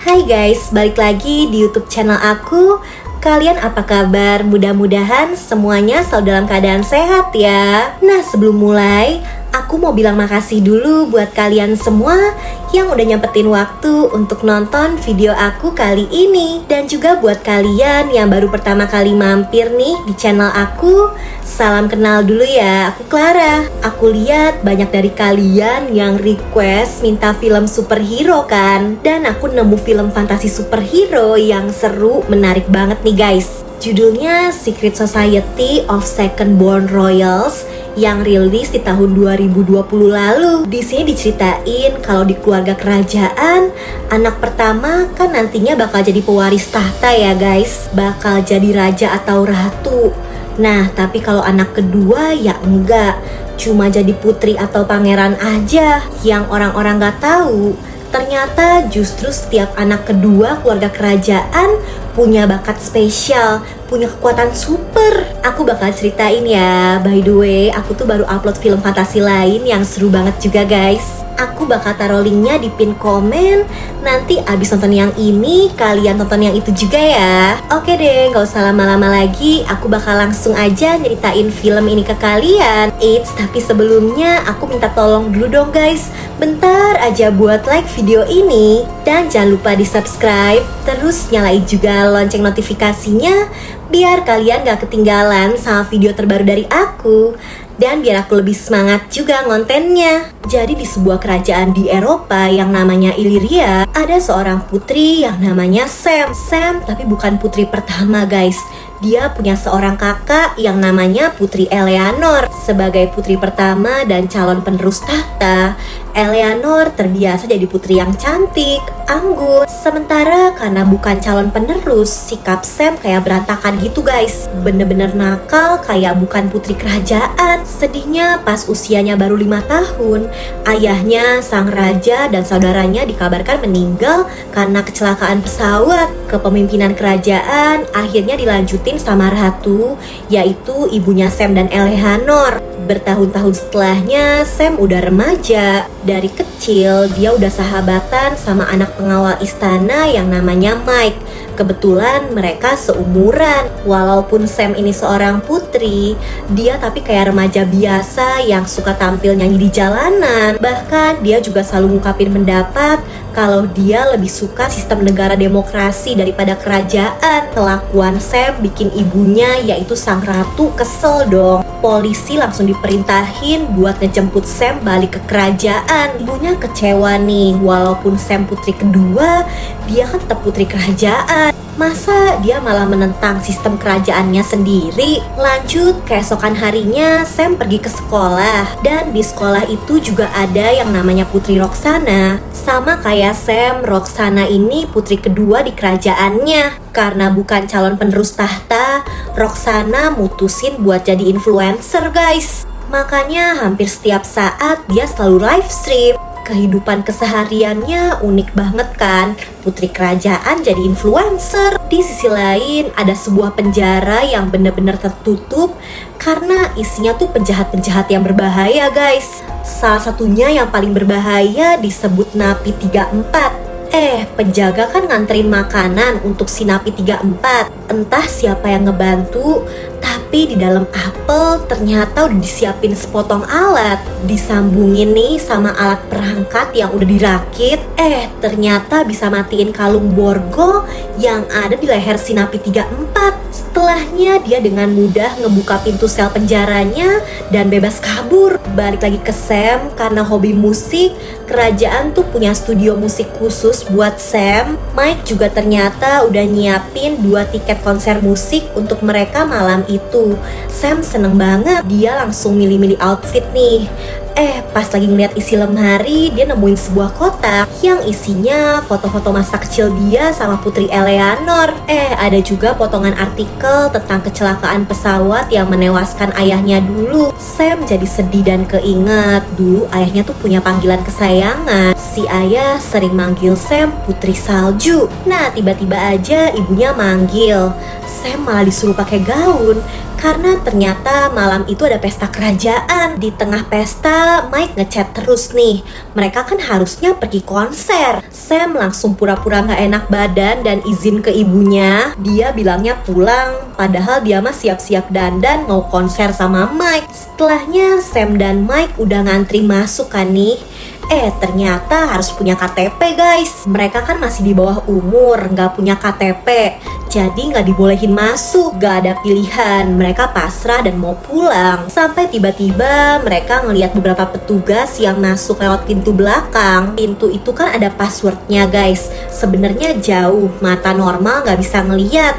Hai guys, balik lagi di YouTube channel aku. Kalian apa kabar? Mudah-mudahan semuanya selalu dalam keadaan sehat ya. Nah, sebelum mulai, aku mau bilang makasih dulu buat kalian semua yang udah nyempetin waktu untuk nonton video aku kali ini. Dan juga buat kalian yang baru pertama kali mampir nih di channel aku, salam kenal dulu ya, aku Clara. Aku lihat banyak dari kalian yang request minta film superhero kan. Dan aku nemu film fantasi superhero yang seru, menarik banget nih guys. Judulnya Secret Society of Second Born Royals yang rilis di tahun 2020 lalu. Di sini diceritain kalau di keluarga kerajaan, anak pertama kan nantinya bakal jadi pewaris tahta ya guys, bakal jadi raja atau ratu. Nah, tapi kalau anak kedua ya enggak, cuma jadi putri atau pangeran aja. Yang orang-orang gak tahu, ternyata justru setiap anak kedua keluarga kerajaan punya bakat spesial, punya kekuatan super. Aku bakal ceritain ya. By the way, aku tuh baru upload film fantasi lain yang seru banget juga guys. Aku bakal taruh linknya di pin komen. Nanti abis nonton yang ini, kalian tonton yang itu juga ya. Oke deh, gak usah lama-lama lagi. Aku bakal langsung aja nyeritain film ini ke kalian. Eits, tapi sebelumnya aku minta tolong dulu dong guys. Bentar aja buat like video ini. Dan jangan lupa di subscribe. Terus nyalain juga lonceng notifikasinya, biar kalian gak ketinggalan sama video terbaru dari aku. Dan biar aku lebih semangat juga ngontennya. Jadi di sebuah kerajaan di Eropa yang namanya Illyria, ada seorang putri yang namanya Sam. Sam tapi bukan putri pertama guys. Dia punya seorang kakak yang namanya Putri Eleanor. Sebagai putri pertama dan calon penerus tahta, Eleanor terbiasa jadi putri yang cantik, anggun. Sementara karena bukan calon penerus, sikap Sam kayak berantakan gitu guys. Bener-bener nakal, kayak bukan putri kerajaan. Sedihnya pas usianya baru 5 tahun, ayahnya, sang raja, dan saudaranya dikabarkan meninggal karena kecelakaan pesawat. Kepemimpinan kerajaan akhirnya dilanjutin sama ratu, yaitu ibunya Sam dan Eleanor. Bertahun-tahun setelahnya, Sam udah remaja. Dari kecil, dia udah sahabatan sama anak pengawal istana yang namanya Mike. Kebetulan mereka seumuran. Walaupun Sam ini seorang putri, dia tapi kayak remaja biasa yang suka tampil nyanyi di jalanan. Bahkan dia juga selalu ngungkapin pendapat kalau dia lebih suka sistem negara demokrasi daripada kerajaan. Kelakuan Sam bikin ibunya, yaitu sang ratu, kesel dong. Polisi langsung diperintahin buat ngejemput Sam balik ke kerajaan. Ibunya kecewa nih, walaupun Sam putri kedua, dia kan tetap putri kerajaan. Masa dia malah menentang sistem kerajaannya sendiri? Lanjut, keesokan harinya Sam pergi ke sekolah. Dan di sekolah itu juga ada yang namanya Putri Roxana. Sama kayak Sam, Roxana ini putri kedua di kerajaannya. Karena bukan calon penerus tahta, Roxana mutusin buat jadi influencer guys. Makanya hampir setiap saat dia selalu live stream. Kehidupan kesehariannya unik banget kan, putri kerajaan jadi influencer. Di sisi lain ada sebuah penjara yang bener-bener tertutup karena isinya tuh penjahat-penjahat yang berbahaya guys. Salah satunya yang paling berbahaya disebut Napi 34. Penjaga kan nganterin makanan untuk si Napi 34. Entah siapa yang ngebantu, tapi di dalam apel ternyata udah disiapin sepotong alat. Disambungin nih sama alat perangkat yang udah dirakit. Ternyata bisa matiin kalung borgo yang ada di leher si Napi 34. Setelahnya dia dengan mudah ngebuka pintu sel penjaranya dan bebas kabur. Balik lagi ke Sam, karena hobi musik, kerajaan tuh punya studio musik khusus buat Sam. Mike juga ternyata udah nyiapin 2 tiket konser musik untuk mereka malam itu. Sam seneng banget, dia langsung milih-milih outfit nih. Pas lagi ngeliat isi lemari, dia nemuin sebuah kotak yang isinya foto-foto masa kecil dia sama Putri Eleanor. Ada juga potongan artikel tentang kecelakaan pesawat yang menewaskan ayahnya dulu. Sam jadi sedih dan keinget dulu ayahnya tuh punya panggilan kesayangan. Si ayah sering manggil Sam Putri Salju. Nah, tiba-tiba aja ibunya manggil. Sam malah disuruh pakai gaun karena ternyata malam itu ada pesta kerajaan. Di tengah pesta, Mike ngechat terus nih. Mereka kan harusnya pergi konser. Sam langsung pura-pura gak enak badan dan izin ke ibunya. Dia bilangnya pulang, padahal dia mah siap-siap dandan mau konser sama Mike. Setelahnya Sam dan Mike udah ngantri masuk kan nih. Ternyata harus punya KTP guys. Mereka kan masih di bawah umur, gak punya KTP, jadi gak dibolehin masuk. Gak ada pilihan, mereka pasrah dan mau pulang. Sampai tiba-tiba mereka ngelihat beberapa petugas yang masuk lewat pintu belakang. Pintu itu kan ada passwordnya guys. Sebenarnya jauh, mata normal gak bisa ngeliat.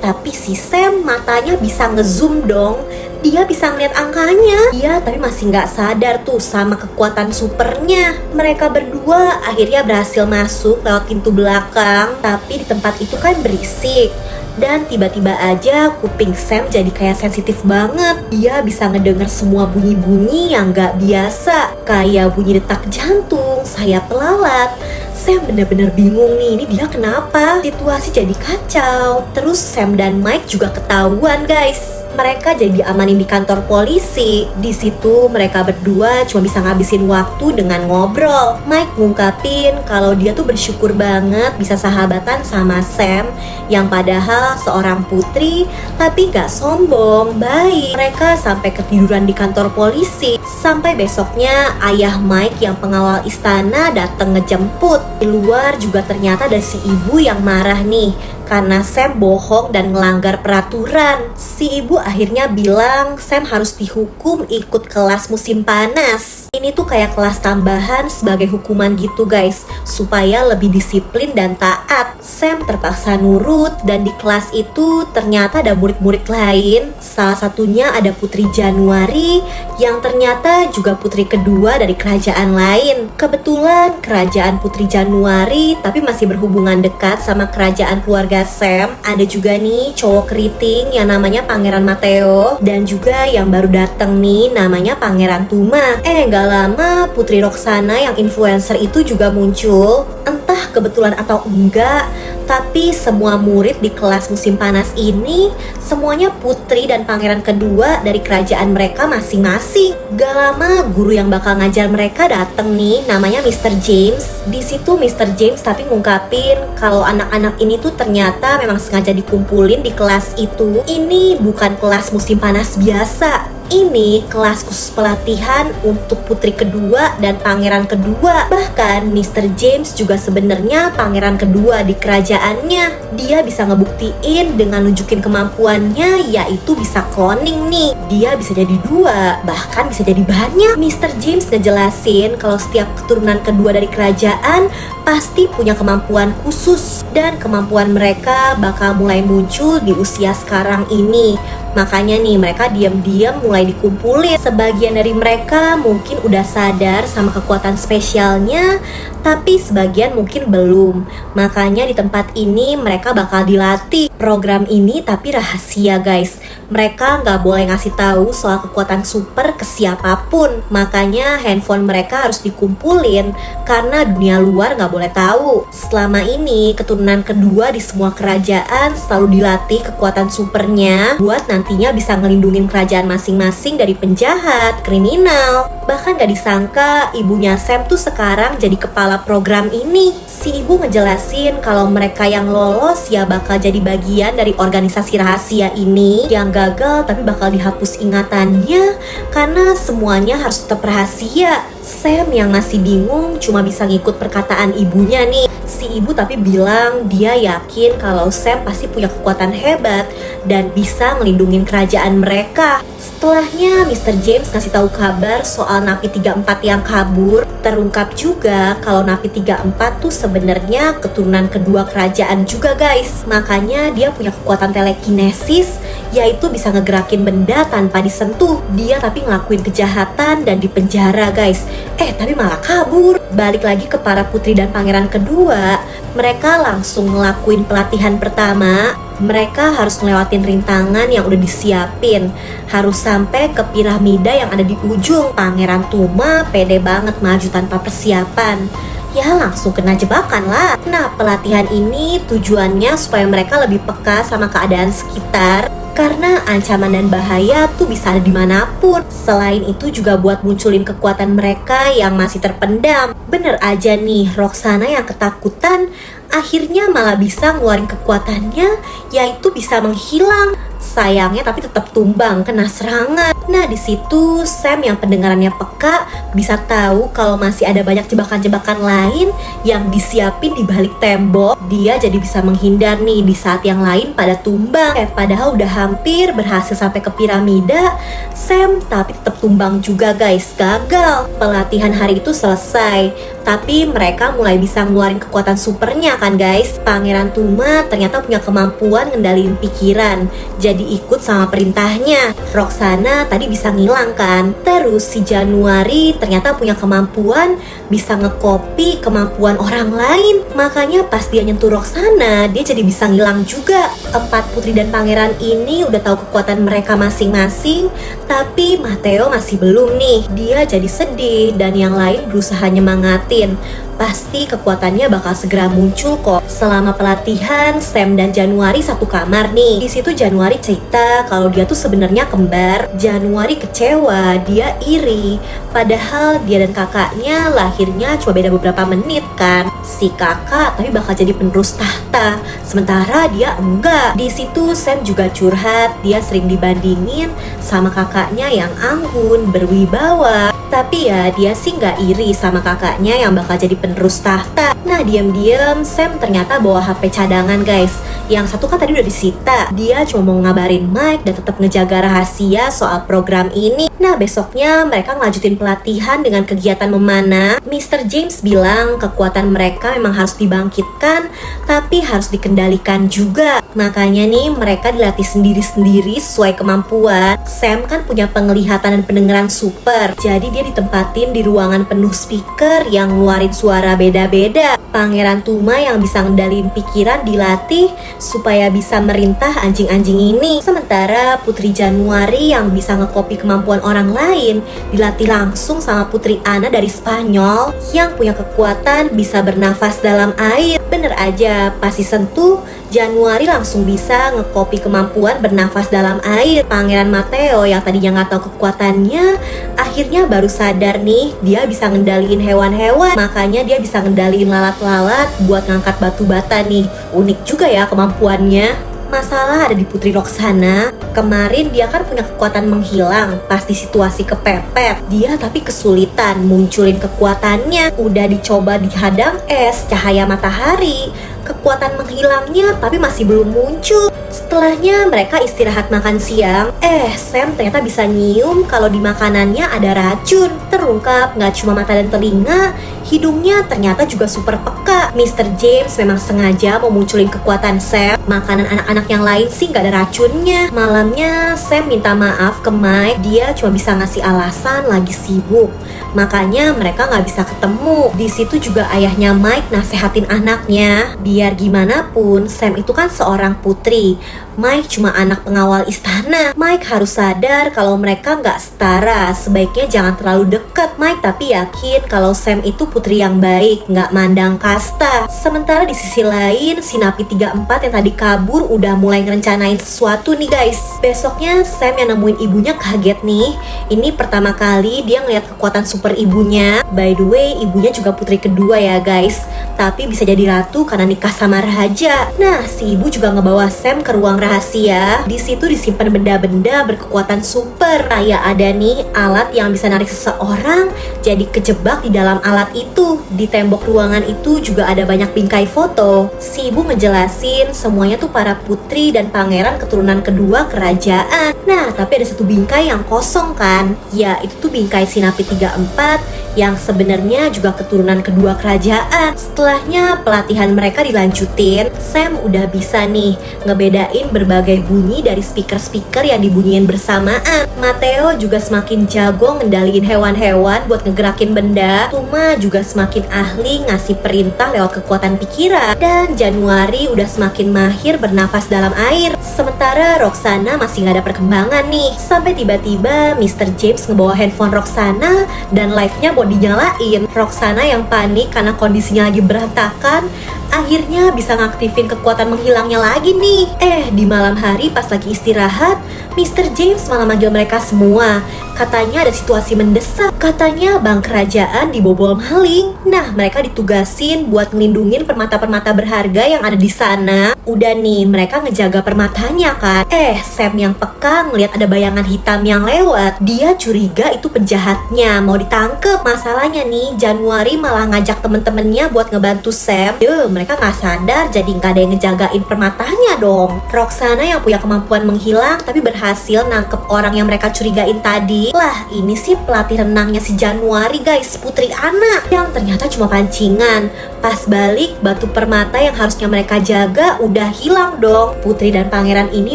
Tapi si Sam matanya bisa ngezoom dong. Dia bisa ngeliat angkanya. Dia tapi masih nggak sadar tuh sama kekuatan supernya. Mereka berdua akhirnya berhasil masuk lewat pintu belakang. Tapi di tempat itu kan berisik. Dan tiba-tiba aja kuping Sam jadi kayak sensitif banget. Dia bisa ngedenger semua bunyi-bunyi yang nggak biasa. Kayak bunyi detak jantung, sayap lalat. Sam bener-bener bingung nih, ini dia kenapa? Situasi jadi kacau. Terus Sam dan Mike juga ketahuan guys. Mereka jadi diamanin di kantor polisi. Di situ mereka berdua cuma bisa ngabisin waktu dengan ngobrol. Mike ngungkapin kalau dia tuh bersyukur banget bisa sahabatan sama Sam, yang padahal seorang putri tapi gak sombong, baik. Mereka sampai ketiduran di kantor polisi. Sampai besoknya ayah Mike yang pengawal istana datang ngejemput. Di luar juga ternyata ada si ibu yang marah nih karena Sam bohong dan melanggar peraturan. Si ibu akhirnya bilang Sam harus dihukum ikut kelas musim panas. Ini tuh kayak kelas tambahan sebagai hukuman gitu guys, supaya lebih disiplin dan taat. Sam terpaksa nurut dan di kelas itu ternyata ada murid-murid lain. Salah satunya ada Putri Januari yang ternyata juga putri kedua dari kerajaan lain. Kebetulan kerajaan Putri Januari tapi masih berhubungan dekat sama kerajaan keluarga Sam. Ada juga nih cowok keriting yang namanya Pangeran Mateo, dan juga yang baru dateng nih namanya Pangeran Tuma. Gak lama Putri Roxana yang influencer itu juga muncul. Entah kebetulan atau enggak, tapi semua murid di kelas musim panas ini semuanya putri dan pangeran kedua dari kerajaan mereka masing-masing. Gak lama guru yang bakal ngajar mereka dateng nih, namanya Mr. James. Di situ Mr. James tapi ngungkapin kalau anak-anak ini tuh ternyata memang sengaja dikumpulin di kelas itu. Ini bukan kelas musim panas biasa. Ini kelas khusus pelatihan untuk putri kedua dan pangeran kedua. Bahkan Mr. James juga sebenarnya pangeran kedua di kerajaannya. Dia bisa ngebuktiin dengan nunjukin kemampuannya, yaitu bisa cloning nih. Dia bisa jadi dua, bahkan bisa jadi banyak. Mr. James ngejelasin kalau setiap keturunan kedua dari kerajaan pasti punya kemampuan khusus, dan kemampuan mereka bakal mulai muncul di usia sekarang ini. Makanya nih mereka diam-diam mulai dikumpulin. Sebagian dari mereka mungkin udah sadar sama kekuatan spesialnya, tapi sebagian mungkin belum. Makanya di tempat ini mereka bakal dilatih. Program ini tapi rahasia guys. Mereka nggak boleh ngasih tahu soal kekuatan super ke siapapun. Makanya handphone mereka harus dikumpulin karena dunia luar nggak boleh tahu. Selama ini keturunan kedua di semua kerajaan selalu dilatih kekuatan supernya buat nantinya bisa ngelindungin kerajaan masing-masing dari penjahat, kriminal. Bahkan gak disangka ibunya Sam tuh sekarang jadi kepala program ini. Si ibu ngejelasin kalau mereka yang lolos ya bakal jadi bagian dari organisasi rahasia ini. Yang gagal tapi bakal dihapus ingatannya karena semuanya harus tetap rahasia. Sam yang masih bingung cuma bisa ngikut perkataan ibunya nih. Si ibu tapi bilang dia yakin kalau Sam pasti punya kekuatan hebat dan bisa ngelindungin kerajaan mereka. Setelahnya Mr. James ngasih tahu kabar soal Napi 34 yang kabur. Terungkap juga kalau Napi 34 tuh sebenarnya keturunan kedua kerajaan juga guys. Makanya dia punya kekuatan telekinesis, yaitu bisa ngegerakin benda tanpa disentuh. Dia tapi ngelakuin kejahatan dan dipenjara guys. Tapi malah kabur. Balik lagi ke para putri dan pangeran kedua, mereka langsung ngelakuin pelatihan pertama. Mereka harus ngelewatin rintangan yang udah disiapin. Harus sampai ke piramida yang ada di ujung. Pangeran Tuma pede banget maju tanpa persiapan. Ya langsung kena jebakan lah. Nah pelatihan ini tujuannya supaya mereka lebih peka sama keadaan sekitar. karena ancaman dan bahaya tuh bisa ada dimanapun. Selain itu juga buat munculin kekuatan mereka yang masih terpendam. Bener aja nih, Roxana yang ketakutan akhirnya malah bisa ngeluarin kekuatannya, yaitu bisa menghilang. Sayangnya tapi tetap tumbang kena serangan. Nah di situ Sam yang pendengarannya peka bisa tahu kalau masih ada banyak jebakan-jebakan lain yang disiapin di balik tembok. Dia jadi bisa menghindar nih di saat yang lain pada tumbang. Padahal udah hampir berhasil sampai ke piramida, Sam tapi tetap tumbang juga guys, gagal. Pelatihan hari itu selesai, tapi mereka mulai bisa ngeluarin kekuatan supernya kan guys. Pangeran Tuma ternyata punya kemampuan ngendaliin pikiran, jadi ikut sama perintahnya. Roxana tadi bisa ngilang kan. Terus si Januari ternyata punya kemampuan bisa ngekopi kemampuan orang lain. Makanya pas dia nyentuh Roxana, dia jadi bisa ngilang juga. 4 putri dan pangeran ini udah tahu kekuatan mereka masing-masing, tapi Matteo masih belum nih. Dia jadi sedih dan yang lain berusaha nyemangatin. Pasti kekuatannya bakal segera muncul kok. Selama pelatihan, Sam dan Januari satu kamar nih. Di situ Januari cerita kalau dia tuh sebenarnya kembar. Januari kecewa, dia iri. Padahal dia dan kakaknya lahirnya cuma beda beberapa menit kan. Si kakak tapi bakal jadi penerus tahta, sementara dia enggak. Di situ Sam juga curhat, dia sering dibandingin sama kakaknya yang anggun, berwibawa. Tapi ya dia sih nggak iri sama kakaknya yang bakal jadi penerus tahta. Nah diam-diam Sam ternyata bawa HP cadangan guys. Yang satu kan tadi udah disita. Dia cuma mau ngabarin Mike dan tetap ngejaga rahasia soal program ini. Nah besoknya mereka ngelanjutin pelatihan dengan kegiatan memanah. Mr. James bilang kekuatan mereka memang harus dibangkitkan, tapi harus dikendalikan juga. Makanya nih mereka dilatih sendiri-sendiri sesuai kemampuan. Sam kan punya penglihatan dan pendengaran super, jadi dia ditempatin di ruangan penuh speaker yang ngeluarin suara beda-beda. Pangeran Tuma yang bisa ngendaliin pikiran dilatih supaya bisa merintah anjing-anjing ini. Sementara Putri Januari yang bisa ngekopi kemampuan orang lain dilatih langsung sama Putri Ana dari Spanyol yang punya kekuatan bisa bernafas dalam air. Bener aja, pas disentuh Januari langsung bisa ngekopi kemampuan bernafas dalam air. Pangeran Matteo yang tadinya nggak tahu kekuatannya akhirnya baru sadar nih dia bisa ngendaliin hewan-hewan. Makanya dia bisa ngendaliin lalat-lalat buat ngangkat batu bata nih. Unik juga ya kemampuannya. Masalah ada di Putri Roxana. Kemarin dia kan punya kekuatan menghilang pas di situasi kepepet. Dia tapi kesulitan munculin kekuatannya. Udah dicoba dihadang es, cahaya matahari, kekuatan menghilangnya tapi masih belum muncul. Setelahnya mereka istirahat makan siang. Sam ternyata bisa nyium kalau di makanannya ada racun. Terungkap gak cuma mata dan telinga, hidungnya ternyata juga super peka. Mr. James memang sengaja mau munculin kekuatan Sam. Makanan anak-anak yang lain sih gak ada racunnya. Malamnya Sam minta maaf ke Mike. Dia cuma bisa ngasih alasan lagi sibuk, makanya mereka gak bisa ketemu. Di situ juga ayahnya Mike nasehatin anaknya, biar gimana pun Sam itu kan seorang putri, Mike cuma anak pengawal istana. Mike harus sadar kalau mereka nggak setara. Sebaiknya jangan terlalu dekat. Mike tapi yakin kalau Sam itu putri yang baik, nggak mandang kasta. Sementara di sisi lain, si Napi 34 yang tadi kabur udah mulai ngerencanain sesuatu nih guys. Besoknya Sam yang nemuin ibunya kaget nih. Ini pertama kali dia ngeliat kekuatan super ibunya. By the way, ibunya juga putri kedua ya guys, tapi bisa jadi ratu karena nikah sama raja. Nah, si ibu juga ngebawa Sam ke ruang rahasia. Di situ disimpan benda-benda berkekuatan super. Kayak ada nih alat yang bisa narik seseorang jadi kejebak di dalam alat itu. Di tembok ruangan itu juga ada banyak bingkai foto. Si ibu ngejelasin semuanya tuh para putri dan pangeran keturunan kedua kerajaan. Nah, tapi ada satu bingkai yang kosong kan. Ya, itu tuh bingkai si Napi 34 yang sebenarnya juga keturunan kedua kerajaan. Setelahnya pelatihan mereka dilanjutin. Sam udah bisa nih ngebedain berbagai bunyi dari speaker-speaker yang dibunyiin bersamaan. Matteo juga semakin jago ngendaliin hewan-hewan buat ngegerakin benda. Tuma juga semakin ahli ngasih perintah lewat kekuatan pikiran. Dan Januari udah semakin mahir bernafas dalam air. Sementara Roxana masih gak ada perkembangan nih. Sampai tiba-tiba Mr. James ngebawa handphone Roxana dan live-nya mau dinyalain. Roxana yang panik karena kondisinya lagi berantakan akhirnya bisa ngaktifin kekuatan menghilangnya lagi nih. Di Di malam hari pas lagi istirahat, Mr. James malah manggil mereka semua. Katanya ada situasi mendesak. Katanya bank kerajaan dibobol maling. Nah, mereka ditugasin buat ngelindungin permata-permata berharga yang ada di sana. Udah nih, mereka ngejaga permatanya kan. Sam yang peka ngeliat ada bayangan hitam yang lewat. Dia curiga itu penjahatnya, mau ditangkep. Masalahnya nih, Januari malah ngajak temen-temennya buat ngebantu Sam. Mereka nggak sadar jadi nggak ada yang ngejagain permatanya dong. Roxana yang punya kemampuan menghilang tapi berhasil nangkep orang yang mereka curigain tadi. Lah, ini sih pelatih renangnya si Januari guys, Putri Ana, yang ternyata cuma pancingan. Pas balik, batu permata yang harusnya mereka jaga udah hilang dong. Putri dan pangeran ini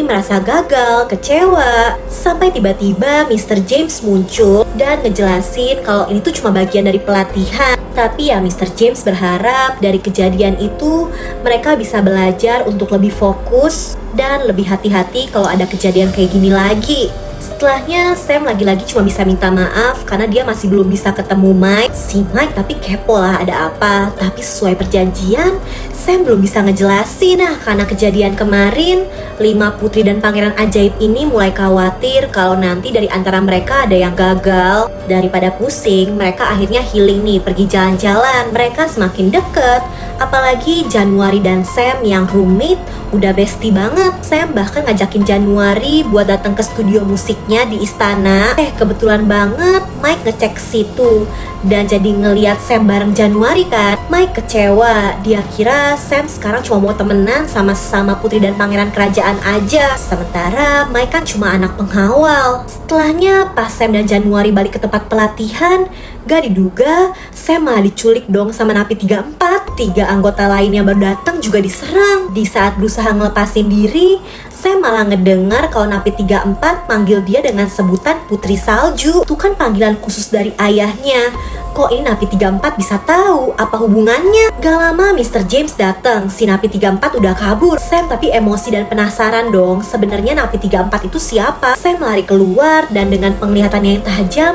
merasa gagal, kecewa. Sampai tiba-tiba Mr. James muncul dan ngejelasin kalau ini tuh cuma bagian dari pelatihan. Tapi ya Mr. James berharap dari kejadian itu mereka bisa belajar untuk lebih fokus dan lebih hati-hati kalau ada kejadian kayak gini lagi. Setelahnya Sam lagi-lagi cuma bisa minta maaf karena dia masih belum bisa ketemu Mike. Si Mike tapi kepo lah ada apa. Tapi sesuai perjanjian, Sam belum bisa ngejelasin. Nah, karena kejadian kemarin, 5 putri dan pangeran ajaib ini mulai khawatir kalau nanti dari antara mereka ada yang gagal. Daripada pusing, mereka akhirnya healing nih, pergi jalan-jalan. Mereka semakin deket. Apalagi Januari dan Sam yang roommate udah bestie banget. Sam bahkan ngajakin Januari buat datang ke studio musiknya di istana. Kebetulan banget Mike ngecek situ dan jadi ngeliat Sam bareng Januari kan. Mike kecewa, dia kira Sam sekarang cuma mau temenan sama sesama putri dan pangeran kerajaan aja. Sementara Mike kan cuma anak pengawal. Setelahnya pas Sam dan Januari balik ke tempat pelatihan, gak diduga Sam malah diculik dong sama Napi 34. 3 anggota lain yang baru datang juga diserang. Di saat berusaha ngelepasin diri, Sam malah ngedengar kalau Napi 34 manggil dia dengan sebutan Putri Salju. Itu kan panggilan khusus dari ayahnya. Kok ini Napi 34 bisa tahu? Apa hubungannya? Gak lama Mr. James datang. Si Napi 34 udah kabur. Sam tapi emosi dan penasaran dong. Sebenarnya Napi 34 itu siapa? Sam lari keluar dan dengan penglihatannya yang tajam,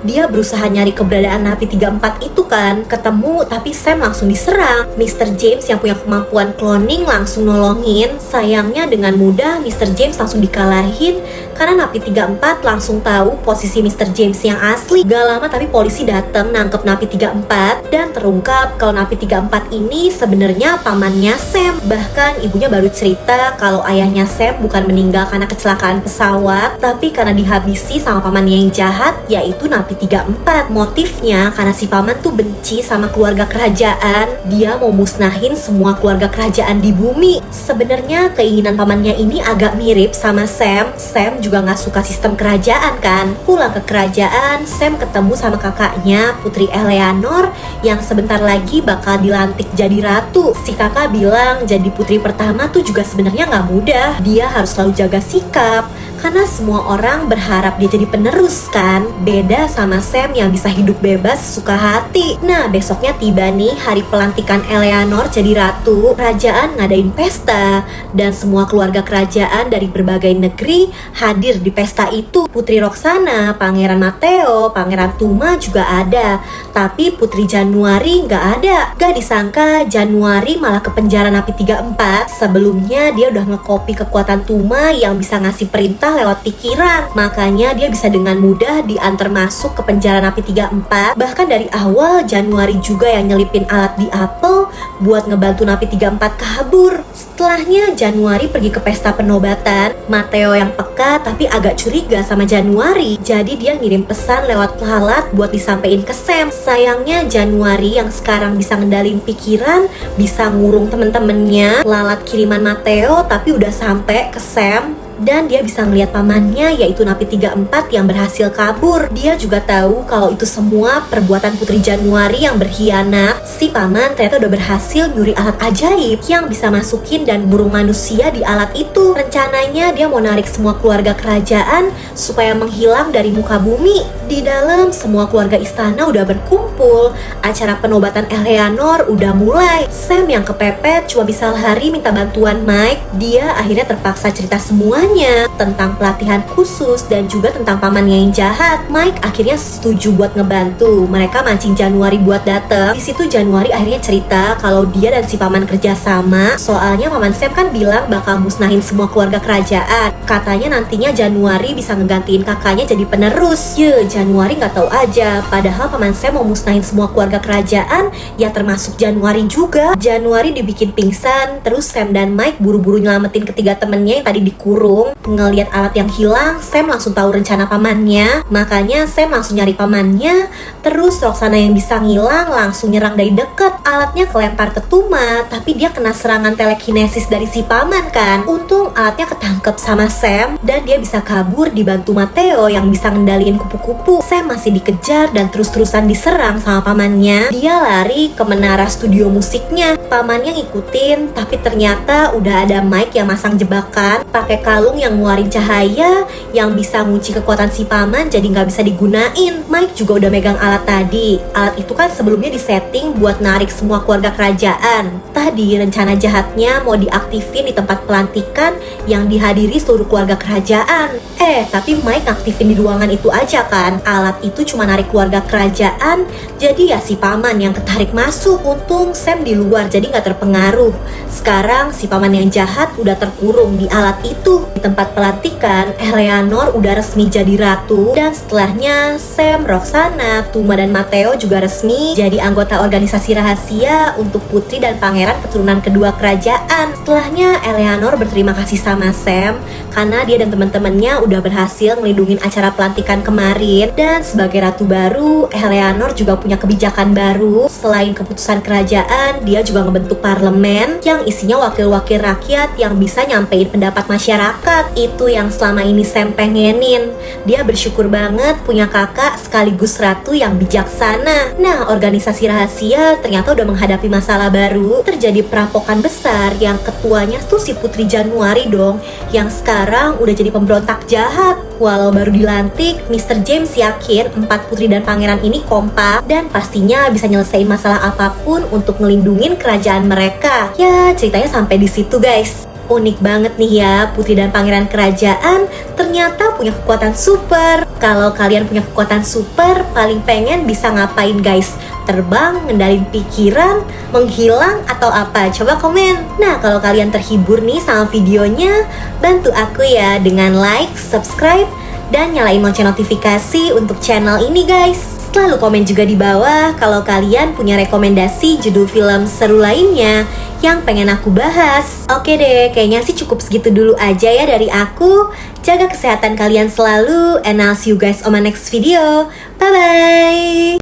dia berusaha nyari keberadaan Napi 34 itu kan. Ketemu tapi Sam langsung diserang. Mr. James yang punya kemampuan cloning langsung nolongin. Sayangnya dengan mudah Mr. James langsung dikalahin karena Napi 34 langsung tahu posisi Mr. James yang asli. Gak lama tapi polisi datang nangkep Napi 34 dan terungkap kalau Napi 34 ini sebenarnya pamannya Sam. Bahkan ibunya baru cerita kalau ayahnya Sam bukan meninggal karena kecelakaan pesawat, tapi karena dihabisi sama pamannya yang jahat, yaitu Napi 34. Motifnya karena si paman tuh benci sama keluarga kerajaan. Dia mau musnahin semua keluarga kerajaan di bumi. Sebenarnya keinginan pamannya ini agak mirip sama Sam. Sam juga gak suka sistem kerajaan kan. Pulang ke kerajaan, Sam ketemu sama kakaknya Putri Eleanor yang sebentar lagi bakal dilantik jadi ratu. Si kakak bilang jadi putri pertama tuh juga sebenarnya gak mudah. Dia harus selalu jaga sikap karena semua orang berharap dia jadi penerus kan. Beda sama Sam yang bisa hidup bebas suka hati. Nah, besoknya tiba nih hari pelantikan Eleanor jadi ratu. Kerajaan ngadain pesta dan semua keluarga kerajaan dari berbagai negeri hadir di pesta itu. Putri Roxana, Pangeran Mateo, Pangeran Tuma juga ada. Tapi Putri Januari nggak ada. Gak disangka Januari malah ke penjara Napi 34. Sebelumnya dia udah ngekopi kekuatan Tuma yang bisa ngasih perintah lewat pikiran. Makanya dia bisa dengan mudah diantar masuk ke penjara Napi 34. Bahkan dari awal Januari juga yang nyelipin alat di apel buat ngebantu Napi 34 kabur. Setelahnya Januari pergi ke pesta penobatan. Mateo yang peka tapi agak curiga sama Januari. Jadi dia ngirim pesan lewat lalat buat disampaikan ke Sam. Sayangnya Januari yang sekarang bisa ngendalin pikiran, bisa ngurung temen-temennya. Lalat kiriman Mateo tapi udah sampai ke Sam. Dan dia bisa ngeliat pamannya yaitu Napi 34 yang berhasil kabur. Dia juga tahu kalau itu semua perbuatan Putri Januari yang berkhianat. Si paman ternyata udah berhasil nyuri alat ajaib yang bisa masukin dan burung manusia di alat itu. Rencananya dia mau narik semua keluarga kerajaan supaya menghilang dari muka bumi. Di dalam semua keluarga istana udah berkumpul. Acara penobatan Eleanor udah mulai. Sam yang kepepet cuma bisa lari minta bantuan Mike. Dia akhirnya terpaksa cerita semuanya ceritanya tentang pelatihan khusus dan juga tentang pamannya yang jahat. Mike akhirnya setuju buat ngebantu. Mereka mancing Januari buat dateng. Di situ Januari akhirnya cerita kalau dia dan si paman kerja sama. Soalnya paman Sam kan bilang bakal musnahin semua keluarga kerajaan. Katanya nantinya Januari bisa ngegantiin kakaknya jadi penerus. Januari nggak tahu aja. Padahal paman Sam mau musnahin semua keluarga kerajaan, ya termasuk Januari juga. Januari dibikin pingsan. Terus Sam dan Mike buru-buru nyelamatin ketiga temennya yang tadi dikurung. Ngelihat alat yang hilang, Sam langsung tahu rencana pamannya. Makanya Sam langsung nyari pamannya. Terus Roxana yang bisa ngilang langsung nyerang dari deket. Alatnya kelempar ke Tuma, tapi dia kena serangan telekinesis dari si paman kan. Untung alatnya ketangkep sama Sam dan dia bisa kabur dibantu Matteo yang bisa ngendaliin kupu-kupu. Sam masih dikejar dan terus-terusan diserang sama pamannya. Dia lari ke menara studio musiknya. Pamannya ngikutin, tapi ternyata udah ada Mike yang masang jebakan pakai kalung yang ngeluarin cahaya yang bisa ngunci kekuatan si paman, jadi nggak bisa digunain. Mike juga udah megang alat tadi. Alat itu kan sebelumnya disetting buat narik semua keluarga kerajaan. Tadi rencana jahatnya mau diaktifin di tempat pelantikan yang dihadiri seluruh keluarga kerajaan. Tapi Mike aktifin di ruangan itu aja kan. Alat itu cuma narik keluarga kerajaan, jadi ya si paman yang ketarik masuk. Untung Sam di luar jadi nggak terpengaruh. Sekarang si paman yang jahat udah terkurung di alat itu. Di tempat pelantikan, Eleanor udah resmi jadi ratu. Dan setelahnya Sam, Roxana, Tuma, dan Matteo juga resmi jadi anggota organisasi rahasia untuk putri dan pangeran keturunan kedua kerajaan. Setelahnya Eleanor berterima kasih sama Sam karena dia dan teman-temannya udah berhasil ngelindungin acara pelantikan kemarin. Dan sebagai ratu baru, Eleanor juga punya kebijakan baru. Selain keputusan kerajaan, dia juga ngebentuk parlemen yang isinya wakil-wakil rakyat yang bisa nyampein pendapat masyarakat. Itu yang selama ini Sam pengenin. Dia bersyukur banget punya kakak sekaligus ratu yang bijaksana. Nah, organisasi rahasia ternyata udah menghadapi masalah baru. Terjadi perampokan besar yang ketuanya tuh si Putri Januari dong, yang sekarang udah jadi pemberontak jahat. Walau baru dilantik, Mr. James yakin 4 putri dan pangeran ini kompak dan pastinya bisa nyelesain masalah apapun untuk ngelindungin kerajaan mereka. Ya, ceritanya sampai di situ guys. Unik banget nih ya, putri dan pangeran kerajaan ternyata punya kekuatan super. Kalau kalian punya kekuatan super, paling pengen bisa ngapain guys? Terbang, ngendalin pikiran, menghilang, atau apa? Coba komen. Nah, kalau kalian terhibur nih sama videonya, bantu aku ya dengan like, subscribe, dan nyalain lonceng notifikasi untuk channel ini guys. Selalu komen juga di bawah kalau kalian punya rekomendasi judul film seru lainnya yang pengen aku bahas. Oke deh, kayaknya sih cukup segitu dulu aja ya dari aku. Jaga kesehatan kalian selalu, and I'll see you guys on my next video. Bye-bye!